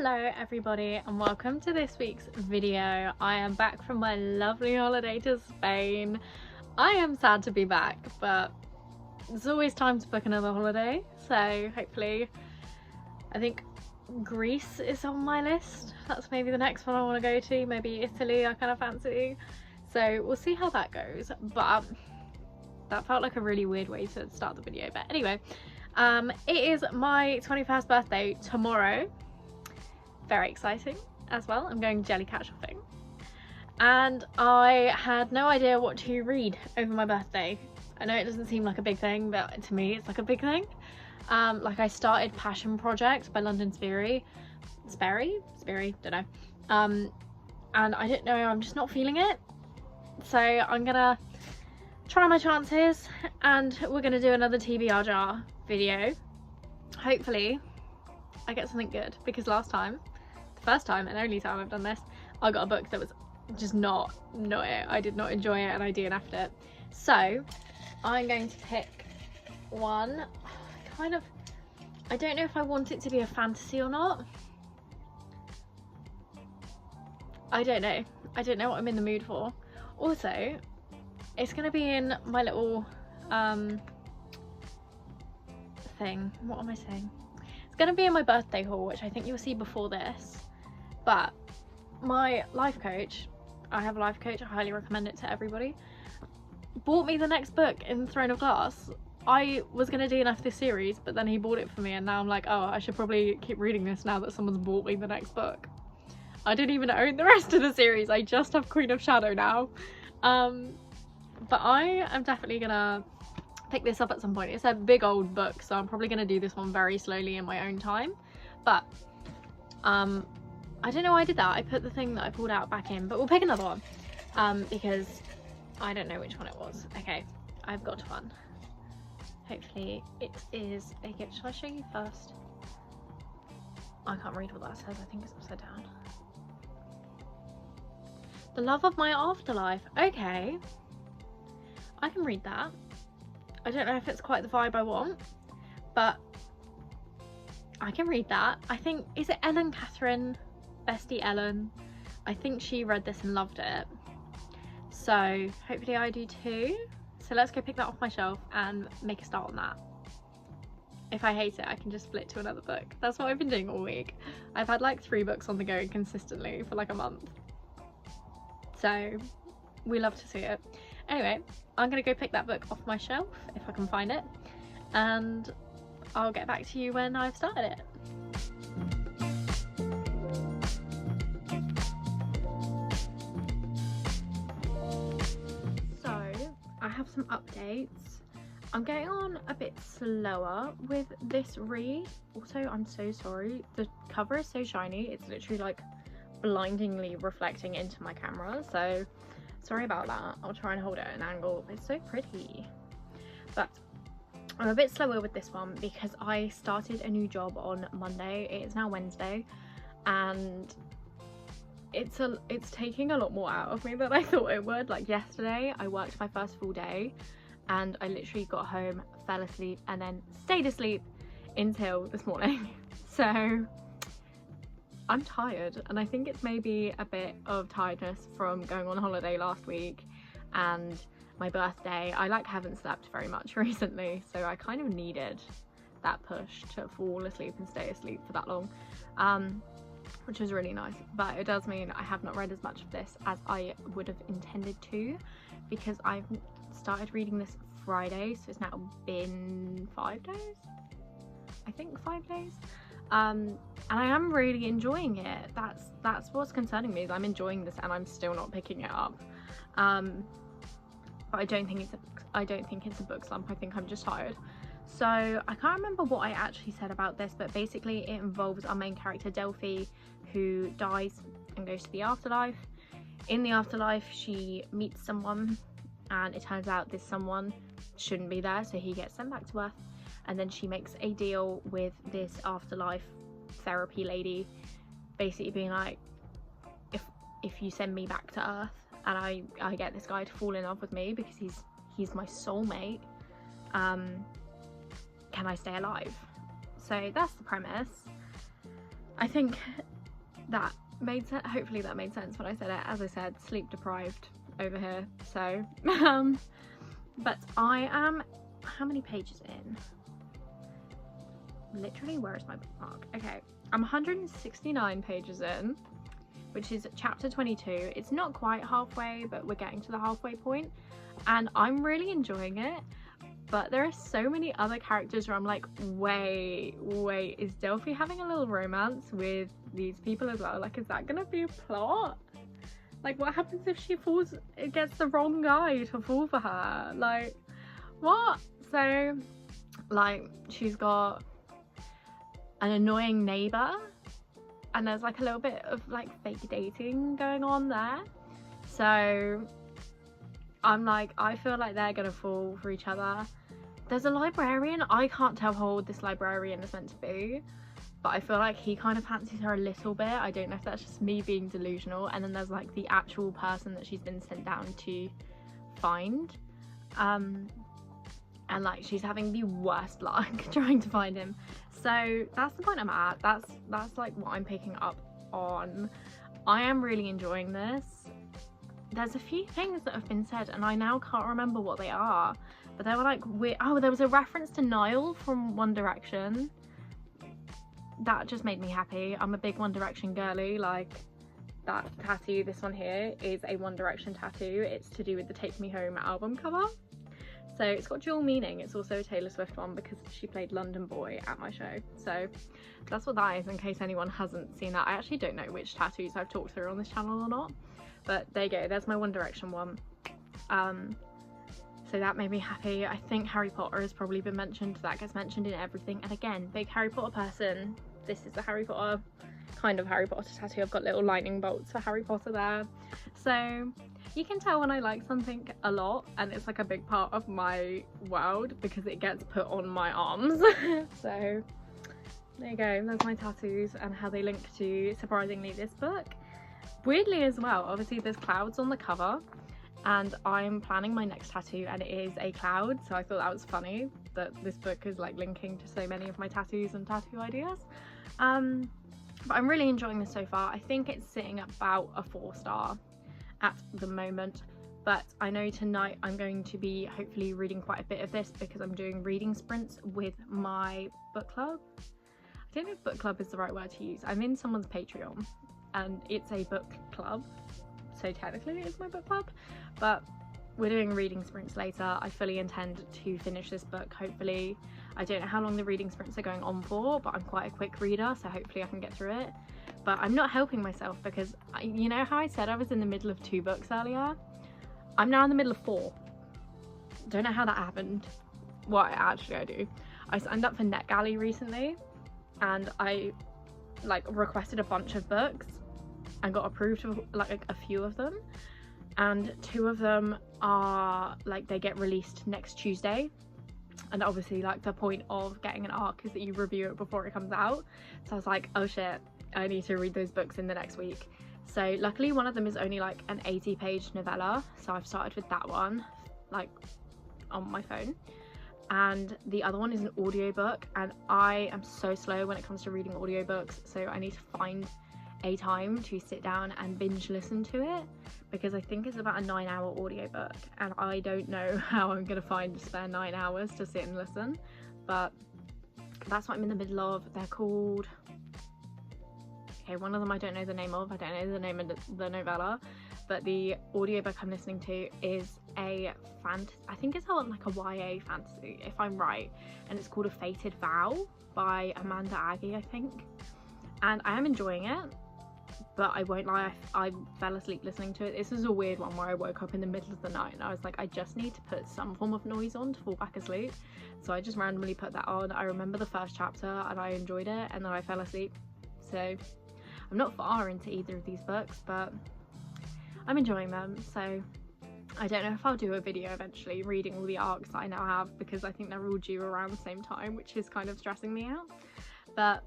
Hello everybody and welcome to this week's video. I am back from my lovely holiday to Spain. I am sad to be back, but there's always time to book another holiday, so hopefully, I think Greece is on my list. That's maybe the next one I want to go to, maybe Italy I kind of fancy. So we'll see how that goes, but that felt like a really weird way to start the video. But anyway, it is my 21st birthday tomorrow. Very exciting as well. I'm going jellycat shopping and I had no idea what to read over my birthday. I know it doesn't seem like a big thing, but to me it's like a big thing. Like I started Passion Project by London Sperry, don't know, and I don't know, I'm just not feeling it, so I'm gonna try my chances and we're gonna do another TBR jar video. Hopefully I get something good, because last time, the first time and only time I've done this, I got a book that was just not it. I did not enjoy it and I DNF'd it. So I'm going to pick one, I don't know if I want it to be a fantasy or not. I don't know what I'm in the mood for. Also, it's going to be in my little thing. What am I saying? It's going to be in my birthday haul, which I think you'll see before this. But my life coach, I have a life coach, I highly recommend it to everybody, bought me the next book in Throne of Glass. I was going to DNF this series, but then he bought it for me and now I'm like, oh, I should probably keep reading this now that someone's bought me the next book. I don't even own the rest of the series, I just have Queen of Shadow now. But I am definitely gonna pick this up at some point. It's a big old book, so I'm probably gonna do this one very slowly in my own time. But I don't know why I did that. I put the thing that I pulled out back in, but we'll pick another one because I don't know which one it was. Okay, I've got one. Hopefully it is a gift. Shall I show you first? I can't read what that says. I think it's upside down. The Love of My Afterlife. Okay, I can read that. I don't know if it's quite the vibe I want, but I can read that. I think, is it Ellen Catherine? Bestie Ellen. I think she read this and loved it. So hopefully I do too. So let's go pick that off my shelf and make a start on that. If I hate it, I can just split to another book. That's what I've been doing all week. I've had like 3 books on the go consistently for like a month. So we love to see it. Anyway, I'm gonna go pick that book off my shelf if I can find it, and I'll get back to you when I've started it. So I have some updates. I'm getting on a bit slower with this read. Also, I'm so sorry, the cover is so shiny, it's literally like blindingly reflecting into my camera, so sorry about that. I'll try and hold it at an angle. It's so pretty. But I'm a bit slower with this one because I started a new job on Monday. It is now Wednesday and it's taking a lot more out of me than I thought it would. Like yesterday I worked my first full day and I literally got home, fell asleep and then stayed asleep until this morning. So I'm tired, and I think it's maybe a bit of tiredness from going on holiday last week and my birthday. I haven't slept very much recently, so I kind of needed that push to fall asleep and stay asleep for that long, which was really nice. But it does mean I have not read as much of this as I would have intended to, because I've started reading this Friday, so it's now been 5 days, I think 5 days. And I am really enjoying it. That's what's concerning me, is I'm enjoying this and I'm still not picking it up. But I don't think it's a book slump. I think I'm just tired. So I can't remember what I actually said about this, but basically it involves our main character Delphi, who dies and goes to the afterlife. In the afterlife she meets someone and it turns out this someone shouldn't be there, so he gets sent back to Earth. And then she makes a deal with this afterlife therapy lady, basically being like, if you send me back to Earth and I get this guy to fall in love with me because he's my soulmate, can I stay alive? So that's the premise. I think that made sense. Hopefully that made sense when I said it. As I said, sleep deprived over here, so but I am, how many pages in? Literally, where is my bookmark? Okay, I'm 169 pages in, which is chapter 22. It's not quite halfway, but we're getting to the halfway point, and I'm really enjoying it. But there are so many other characters where I'm like, wait, is Delphi having a little romance with these people as well? Like, is that gonna be a plot? Like, what happens if she gets the wrong guy to fall for her? Like, what? So, like, she's got an annoying neighbour, and there's like a little bit of like fake dating going on there. So I'm like, I feel like they're gonna fall for each other. There's a librarian. I can't tell how old this librarian is meant to be, but I feel like he kind of fancies her a little bit. I don't know if that's just me being delusional. And then there's like the actual person that she's been sent down to find, and like she's having the worst luck trying to find him. So that's the point I'm at. That's like what I'm picking up on. I am really enjoying this. There's a few things that have been said and I now can't remember what they are, but they were like weird. Oh, there was a reference to Niall from One Direction. That just made me happy. I'm a big One Direction girly. Like, that tattoo, this one here, is a One Direction tattoo. It's to do with the Take Me Home album cover. So it's got dual meaning. It's also a Taylor Swift one because she played London Boy at my show. So that's what that is, in case anyone hasn't seen that. I actually don't know which tattoos I've talked through on this channel or not, but there you go. There's my One Direction one. So that made me happy. I think Harry Potter has probably been mentioned. That gets mentioned in everything. And again, big Harry Potter person. This is the Harry Potter, kind of Harry Potter tattoo. I've got little lightning bolts for Harry Potter there. So you can tell when I like something a lot and it's like a big part of my world because it gets put on my arms. So there you go, there's my tattoos and how they link to, surprisingly, this book. Weirdly as well, obviously there's clouds on the cover and I'm planning my next tattoo and it is a cloud, so I thought that was funny that this book is like linking to so many of my tattoos and tattoo ideas. But I'm really enjoying this so far. I think it's sitting at about a 4-star at the moment, but I know tonight I'm going to be hopefully reading quite a bit of this because I'm doing reading sprints with my book club. I don't know if book club is the right word to use. I'm in someone's Patreon and it's a book club, so technically it is my book club, but we're doing reading sprints later. I fully intend to finish this book, hopefully. I don't know how long the reading sprints are going on for, but I'm quite a quick reader, so hopefully I can get through it. But I'm not helping myself because, you know how I said I was in the middle of 2 books earlier? I'm now in the middle of 4. Don't know how that happened. Well, actually I do. I signed up for NetGalley recently and I like requested a bunch of books and got approved of like a few of them, and 2 of them are like they get released next Tuesday, and obviously like the point of getting an ARC is that you review it before it comes out. So I was like, oh shit, I need to read those books in the next week. So luckily one of them is only like an 80-page novella, so I've started with that one like on my phone, and the other one is an audiobook, and I am so slow when it comes to reading audiobooks, so I need to find a time to sit down and binge listen to it because I think it's about a 9-hour audiobook and I don't know how I'm gonna find a spare 9 hours to sit and listen, but that's what I'm in the middle of. They're called, okay, one of them I don't know the name of. I don't know the name of the novella, but the audiobook I'm listening to is a I think it's like a YA fantasy, if I'm right, and it's called A Fated Vow by Amanda Aggie, I think, and I am enjoying it. But I won't lie, I fell asleep listening to it. This is a weird one where I woke up in the middle of the night and I was like, I just need to put some form of noise on to fall back asleep. So I just randomly put that on. I remember the first chapter and I enjoyed it, and then I fell asleep. So I'm not far into either of these books, but I'm enjoying them. So I don't know if I'll do a video eventually reading all the arcs that I now have, because I think they're all due around the same time, which is kind of stressing me out. But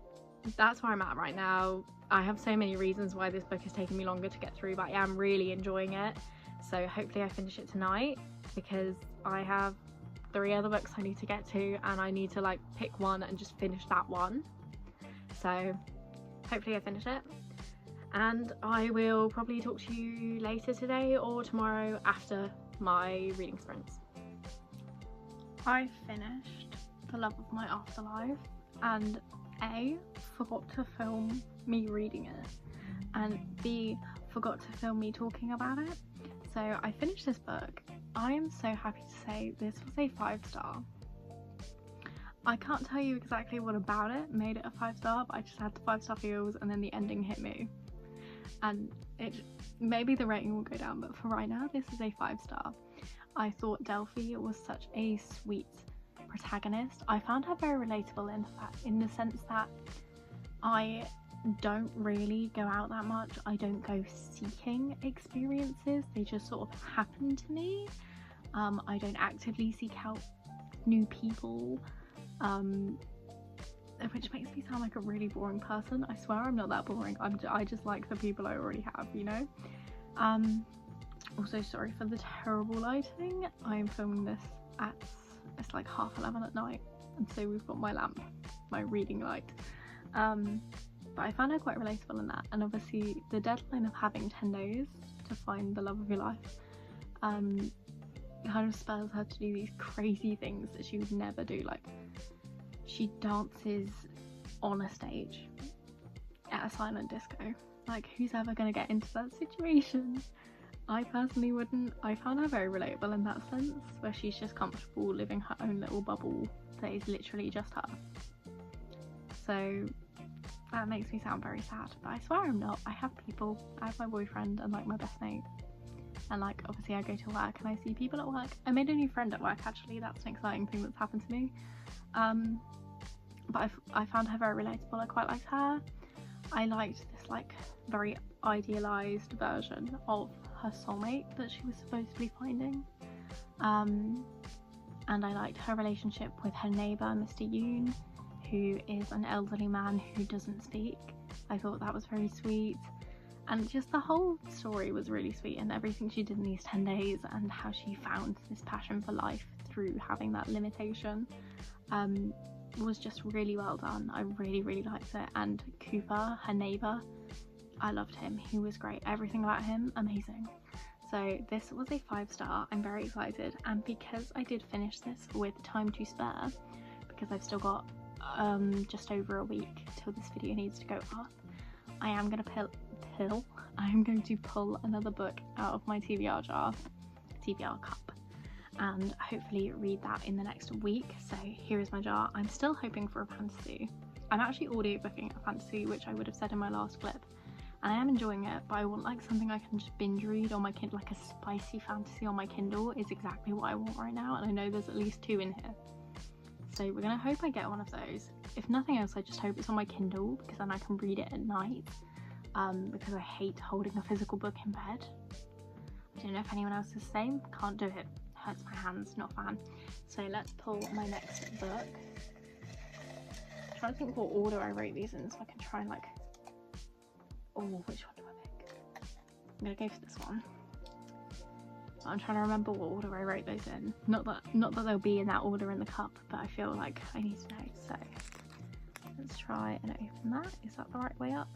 that's where I'm at right now. I have so many reasons why this book is taking me longer to get through, but I am really enjoying it. So hopefully I finish it tonight, because I have 3 other books I need to get to and I need to like pick one and just finish that one. So hopefully I finish it, and I will probably talk to you later today or tomorrow after my reading sprints. I finished The Love of My Afterlife and A, forgot to film me reading it, and B, forgot to film me talking about it. So I finished this book. I am so happy to say this was a 5-star. I can't tell you exactly what about it made it a 5-star, but I just had the 5-star feels and then the ending hit me. And maybe the rating will go down, but for right now this is a 5-star. I thought Delphi was such a sweet protagonist. I found her very relatable in the sense that I don't really go out that much. I don't go seeking experiences, they just sort of happen to me. I don't actively seek out new people, which makes me sound like a really boring person. I swear I'm not that boring. I just like the people I already have, you know. Also sorry for the terrible lighting. I am filming this at, it's like 11:30 at night, and so we've got my lamp, my reading light. But I found her quite relatable in that, and obviously the deadline of having 10 days to find the love of your life kind of spurs her to do these crazy things that she would never do. Like, she dances on a stage at a silent disco. Like, who's ever gonna get into that situation? I personally wouldn't. I found her very relatable in that sense, where she's just comfortable living her own little bubble that is literally just her. So that makes me sound very sad, but I swear I'm not. I have people. I have my boyfriend and like my best mate, and like obviously I go to work and I see people at work. I made a new friend at work actually. That's an exciting thing that's happened to me. But I found her very relatable. I quite liked her. I liked this like very idealized version of her soulmate that she was supposed to be finding. And I liked her relationship with her neighbour, Mr. Yoon, who is an elderly man who doesn't speak. I thought that was very sweet, and just the whole story was really sweet, and everything she did in these 10 days and how she found this passion for life through having that limitation was just really well done. I really liked it. And Cooper, her neighbour, I loved him. He was great. Everything about him, amazing. So this was a 5-star. I'm very excited, and because I did finish this with time to spare, because I've still got just over a week till this video needs to go up, I am going to I'm going to pull another book out of my TBR cup, and hopefully read that in the next week. So here is my jar. I'm still hoping for a fantasy. I'm actually audiobooking a fantasy, which I would have said in my last clip, and I am enjoying it, but I want like something I can just binge read on my Kindle. Like a spicy fantasy on my Kindle is exactly what I want right now, and I know there's at least 2 in here. So we're gonna hope I get one of those. If nothing else, I just hope it's on my Kindle, because then I can read it at night, because I hate holding a physical book in bed. I don't know if anyone else is the same. Can't do it. Hurts my hands, not a fan. So let's pull my next book. I'm trying to think what order I wrote these in, so I can try and like, oh, which one do I pick? I'm gonna go for this one. I'm trying to remember what order I wrote those in. Not that they'll be in that order in the cup, but I feel like I need to know. So let's try and open that. Is that the right way up?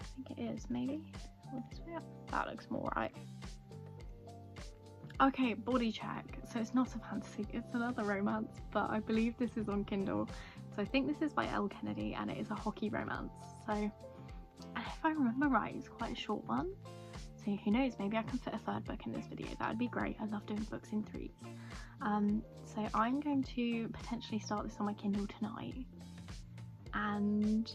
I think it is, maybe. Or this way up? That looks more right. Okay, body check. So it's not a fantasy, it's another romance, but I believe this is on Kindle. So I think this is by Elle Kennedy, and it is a hockey romance. So, and if I remember right, it's quite a short one. So who knows, maybe I can fit a 3rd book in this video. That would be great. I love doing books in 3s. So I'm going to potentially start this on my Kindle tonight and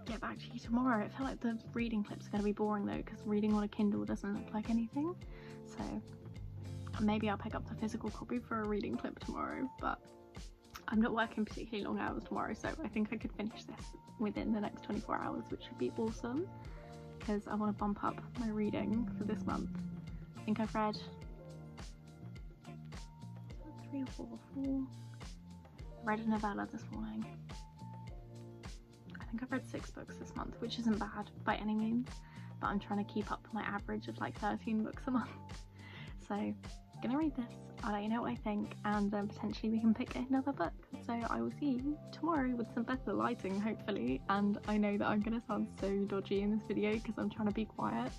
get back to you tomorrow. I feel like the reading clips are going to be boring though, because reading on a Kindle doesn't look like anything. So maybe I'll pick up the physical copy for a reading clip tomorrow, but I'm not working particularly long hours tomorrow, so I think I could finish this within the next 24 hours, which would be awesome, because I want to bump up my reading for this month. I think I've read 3 or 4. I read a novella this morning. I think I've read 6 books this month, which isn't bad by any means, but I'm trying to keep up my average of like 13 books a month. So gonna read this, I'll let you know what I think, and then potentially we can pick another book. So I will see you tomorrow with some better lighting, hopefully. And I know that I'm gonna sound so dodgy in this video because I'm trying to be quiet,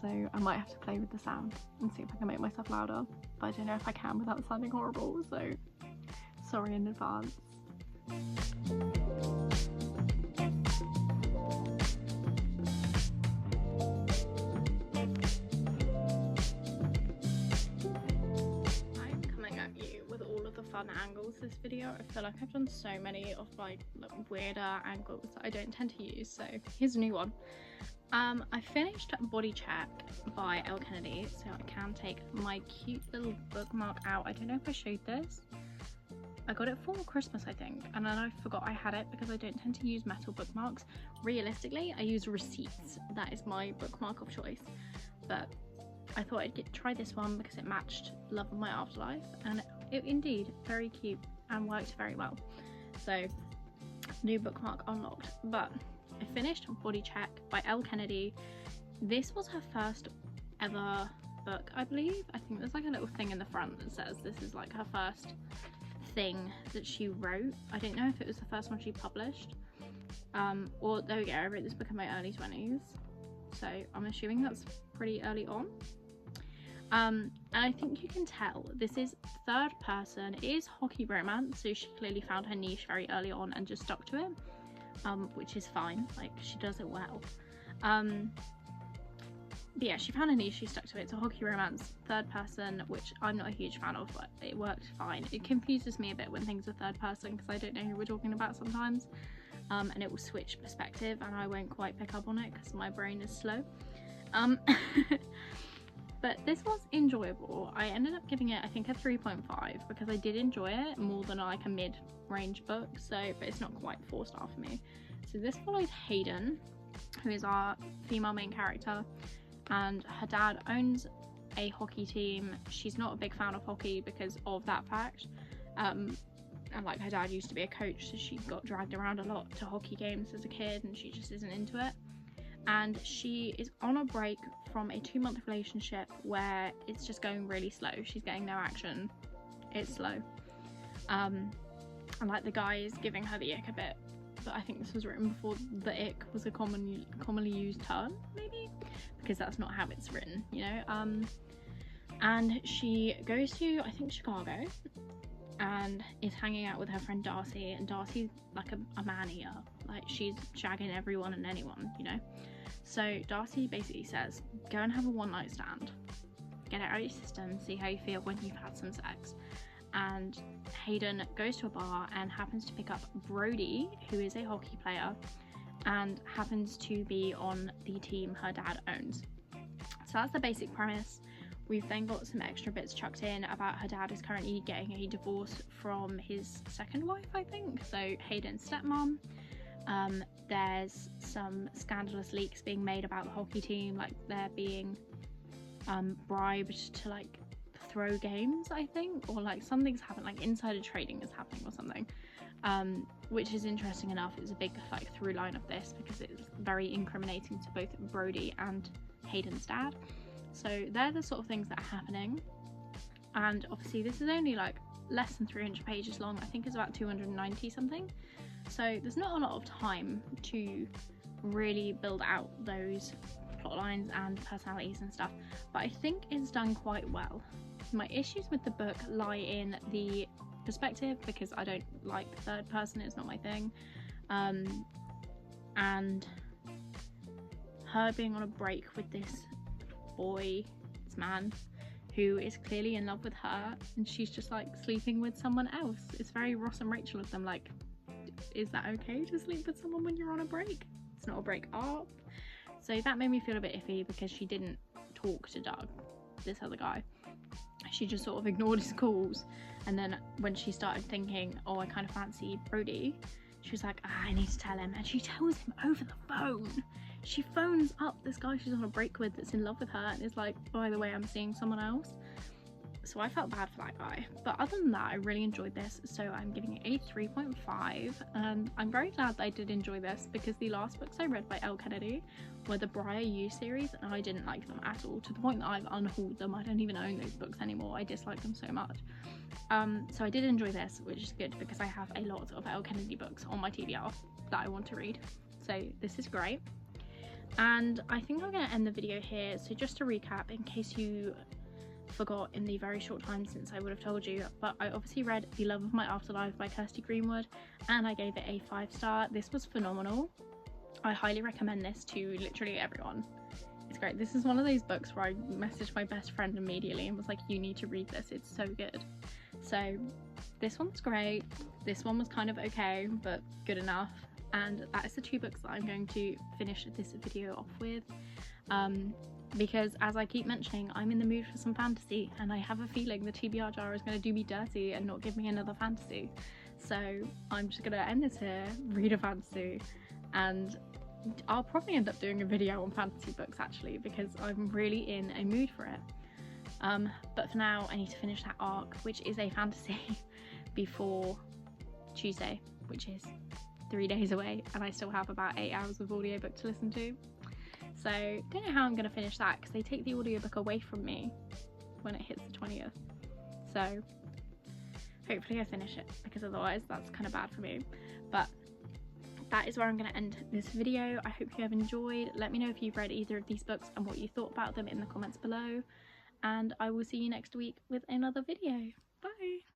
so I might have to play with the sound and see if I can make myself louder, but I don't know if I can without sounding horrible, so sorry in advance. Fun angles this video. I feel like I've done so many of like weirder angles that I don't tend to use, so here's a new one. I finished Body Check by Elle Kennedy, so I can take my cute little bookmark out. I don't know if I showed this. I got it for Christmas, I think, and then I forgot I had it because I don't tend to use metal bookmarks. Realistically, I use receipts. That is my bookmark of choice, but I thought I'd try this one because it matched Love of My Afterlife, and it indeed very cute and worked very well. So new bookmark unlocked. But I finished Body Check by Elle Kennedy. This was her first ever book, I believe. I think there's like a little thing in the front that says this is like her first thing that she wrote. I don't know if it was the first one she published, or there we go, I wrote this book in my early 20s, so I'm assuming that's pretty early on. And I think you can tell this is third person. It is hockey romance, so she clearly found her niche very early on and just stuck to it, which is fine, like she does it well. But yeah, she found a niche, she stuck to it. It's a hockey romance, third person, which I'm not a huge fan of, but it worked fine. It confuses me a bit when things are third person because I don't know who we're talking about sometimes, and it will switch perspective and I won't quite pick up on it because my brain is slow. But this was enjoyable. I ended up giving it, I think, a 3.5 because I did enjoy it more than like a mid-range book, so, but it's not quite 4-star for me. So this follows Hayden, who is our female main character, and her dad owns a hockey team. She's not a big fan of hockey because of that fact, and like her dad used to be a coach, so she got dragged around a lot to hockey games as a kid and she just isn't into it. And she is on a break from a 2-month relationship where it's just going really slow. She's getting no action. It's slow. And like the guy is giving her the ick a bit, but I think this was written before the ick was a commonly used term, maybe, because that's not how it's written, you know. And she goes to, I think, Chicago, and is hanging out with her friend Darcy, and Darcy's like a man-eater. Like, she's shagging everyone and anyone, you know. So Darcy basically says, go and have a one-night stand, get it out of your system, see how you feel when you've had some sex. And Hayden goes to a bar and happens to pick up Brody, who is a hockey player and happens to be on the team her dad owns. So that's the basic premise. We've then got some extra bits chucked in about her dad is currently getting a divorce from his second wife, I think, so Hayden's stepmom. There's some scandalous leaks being made about the hockey team, like they're being bribed to like throw games, I think, or like something's happened, like insider trading is happening or something, which is interesting enough. It's a big like through line of this because it's very incriminating to both Brody and Hayden's dad. So they're the sort of things that are happening, and obviously this is only like less than 300 pages long. I think it's about 290 something, so there's not a lot of time to really build out those plot lines and personalities and stuff, but I think it's done quite well. My issues with the book lie in the perspective because I don't like third person, it's not my thing, and her being on a break with this man who is clearly in love with her, and she's just like sleeping with someone else. It's very Ross and Rachel of them, like, is that okay to sleep with someone when you're on a break? It's not a break up. So that made me feel a bit iffy because she didn't talk to Doug, this other guy. She just sort of ignored his calls, and then when she started thinking, oh, I kind of fancy Brody, she was like, I need to tell him, and she tells him over the phone. She phones up this guy she's on a break with that's in love with her and is like, by the way, I'm seeing someone else. So I felt bad for that guy, but other than that I really enjoyed this, so I'm giving it a 3.5, and I'm very glad that I did enjoy this because the last books I read by Elle Kennedy were the Briar U series and I didn't like them at all, to the point that I've unhauled them. I don't even own those books anymore, I dislike them so much. So I did enjoy this, which is good because I have a lot of Elle Kennedy books on my TBR that I want to read, so this is great. And I think I'm going to end the video here. So just to recap, in case you forgot in the very short time since I would have told you, but I obviously read The Love of My Afterlife by Kirsty Greenwood and I gave it a 5-star. This was phenomenal. I highly recommend this to literally everyone. It's great. This is one of those books where I messaged my best friend immediately and was like, you need to read this, it's so good. So this one's great, this one was kind of okay but good enough, and that is the 2 books that I'm going to finish this video off with. Because as I keep mentioning, I'm in the mood for some fantasy and I have a feeling the TBR jar is going to do me dirty and not give me another fantasy. So I'm just going to end this here, read a fantasy, and I'll probably end up doing a video on fantasy books actually because I'm really in a mood for it. But for now I need to finish that arc, which is a fantasy, before Tuesday, which is 3 days away, and I still have about 8 hours of audiobook to listen to. So don't know how I'm going to finish that because they take the audiobook away from me when it hits the 20th. So hopefully I finish it, because otherwise that's kind of bad for me. But that is where I'm going to end this video. I hope you have enjoyed. Let me know if you've read either of these books and what you thought about them in the comments below. And I will see you next week with another video. Bye!